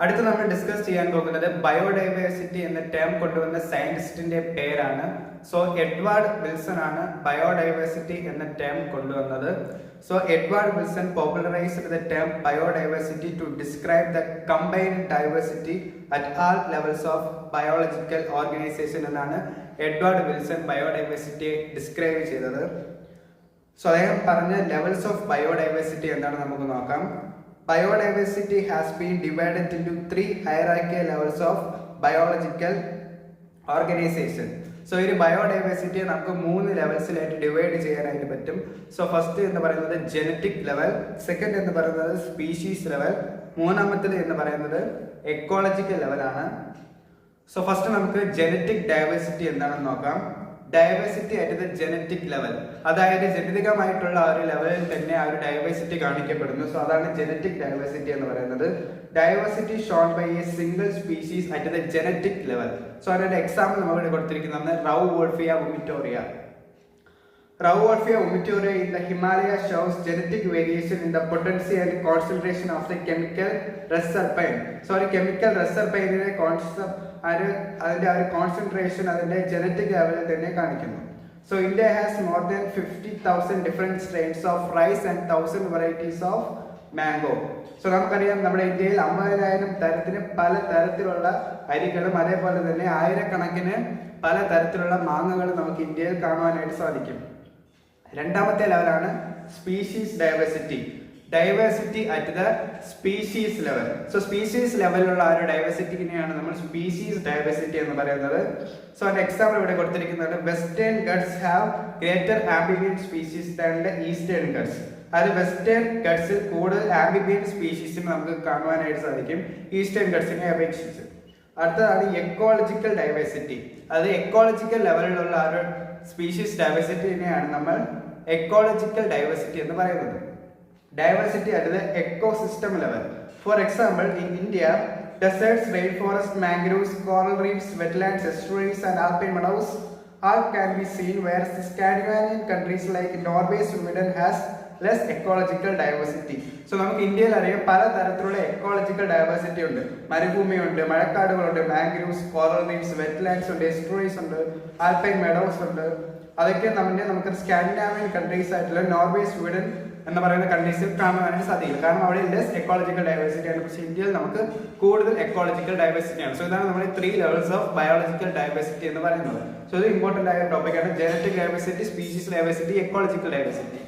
അടുത്ത നമ്മൾ ഡിസ്കസ് ചെയ്യാൻ പോകുന്നത് ബയോഡൈവേഴ്സിറ്റി എന്ന ടേം കൊണ്ടുവന്ന സയന്റിസ്റ്റിന്റെ പേരാണ്. സോ എഡ്വാർഡ് വിൽസൺ ആണ് ബയോഡൈവേഴ്സിറ്റി എന്ന ടേം കൊണ്ടുവന്നത്. So Edward Wilson popularized the term biodiversity to describe the combined diversity at all levels of biological organization എന്നാണ് എഡ്വാർഡ് വിൽസൺ ബയോഡൈവേഴ്സിറ്റിയെ ഡിസ്ക്രൈബ് ചെയ്തത്. സോ അദ്ദേഹം പറഞ്ഞ ലെവൽസ് ഓഫ് ബയോഡൈവേഴ്സിറ്റി എന്താണ് നമുക്ക് നോക്കാം. Biodiversity has been divided into three hierarchical levels of biological organization. So ഈ ബയോഡൈവേഴ്സിറ്റിയെ നമുക്ക് 3 ലെവൽസിലായിട്ട് ഡിവൈഡ് ചെയ്യാനായിട്ട് പറ്റും. സോ ഫസ്റ്റ് എന്ന് പറയുന്നത് ജനറ്റിക് ലെവൽ, സെക്കൻഡ് എന്ന് പറയുന്നത് സ്പീഷീസ് ലെവൽ, മൂന്നാമത്തേത് എന്ന് പറയുന്നത് എക്കോളജിക്കൽ ലെവലാണ്. സോ ഫസ്റ്റ് നമുക്ക് ജനറ്റിക് ഡൈവേഴ്സിറ്റി എന്താണെന്ന് നോക്കാം. Diversity at the genetic level, അതായത് ജനിതകമായിട്ടുള്ള ആ ഒരു ലെവലിൽ തന്നെ ആ ഒരു ഡൈവേഴ്സിറ്റി കാണിക്കപ്പെടുന്നു. സോ അതാണ് ജനറ്റിക് ഡൈവേഴ്സിറ്റി എന്ന് പറയുന്നത്. Diversity shown by a single species at the genetic level. So അതിന്റെ എക്സാമ്പിൾ നമുക്ക് കൊടുത്തിരിക്കുന്നത് റൗവോൾഫിയ ഉമിറ്റോറിയ. Rauwolfia umitore in the Himalaya shows genetic variation in the potency and concentration of the chemical reserpine. So chemical reserpine അതിന്റെ ഒരു concentration അതിന്റെ genetic ലെവലിൽ തന്നെ കാണിക്കുന്നു. So India has more than 50,000 different strains of rice and 1,000 varieties of mango. So നമുക്കറിയാം നമ്മുടെ ഇന്ത്യയിൽ 50,000 തരത്തിന് പല തരത്തിലുള്ള അരികളും അതേപോലെ തന്നെ ആയിരക്കണക്കിന് പല തരത്തിലുള്ള മാങ്ങകളും നമുക്ക് ഇന്ത്യയിൽ കാണുവാനായിട്ട് സാധിക്കും. രണ്ടാമത്തെ ലെവലാണ് species diversity. Diversity at the species level. So species ലെവലിലുള്ള ആ ഒരു ഡൈവേഴ്സിറ്റിനെയാണ് നമ്മൾ സ്പീഷീസ് ഡൈവേഴ്സിറ്റി എന്ന് പറയുന്നത്. സോ അതിന്റെ എക്സാമ്പിൾ ഇവിടെ കൊടുത്തിരിക്കുന്നത് Western Ghats have greater amphibian species than the Eastern Ghats. അത് വെസ്റ്റേൺ ഗട്ട്സിൽ കൂടുതൽ ആംബിബിയൻ സ്പീഷീസിന് നമുക്ക് കാണുവാനായിട്ട് സാധിക്കും ഈസ്റ്റേൺ ഗട്ട്സിനെ അപേക്ഷിച്ച്. അടുത്തതാണ് എക്കോളജിക്കൽ ഡൈവേഴ്സിറ്റി. അത് എക്കോളജിക്കൽ ലെവലിലുള്ള ആ ഒരു സ്പീഷീസ് ഡൈവേഴ്സിറ്റിനെയാണ് നമ്മൾ എക്കോളജിക്കൽ ഡൈവേഴ്സിറ്റി എന്ന് പറയുന്നത്. Diversity at the ecosystem level. For example in India deserts, rainforest, mangroves, coral reefs, wetlands, estuaries and alpine meadows all can be seen, whereas the Scandinavian countries like Norway, Sweden has less ecological diversity. So നമുക്ക് ഇന്ത്യയിൽ അറിയാം പല തരത്തിലുള്ള ecological diversity ഉണ്ട്. മരുഭൂമിയുണ്ട്, മഴക്കാടുകളുണ്ട്, mangroves, coral reefs, wetlands ഉണ്ട്, എസ്റ്റുറീസ് ഉണ്ട്, alpine meadows ഉണ്ട്. അതൊക്കെ നമുക്ക് സ്കാൻഡിനാവിയൻ കൺട്രീസ് ആയിട്ടുള്ള നോർവേ, സ്വീഡൻ എന്ന് പറയുന്ന കൺട്രീസിൽ കാണാനായിട്ട് സാധിക്കില്ല. കാരണം അവിടെ ലെസ് എക്കോളജിക്കൽ ഡൈവേഴ്സിറ്റി ആണ്. പക്ഷേ ഇന്ത്യയിൽ നമുക്ക് കൂടുതൽ എക്കോളജിക്കൽ ഡൈവേഴ്സിറ്റി ആണ്. സോ ഇതാണ് നമ്മുടെ 3 ലെവൽസ് ഓഫ് ബയോളജിക്കൽ ഡൈവേഴ്സിറ്റി എന്ന് പറയുന്നത്. സോ ഇത് ഇമ്പോർട്ടന്റ് ആയ ടോപ്പിക്കാണ്. Genetic diversity, species diversity, ecological diversity.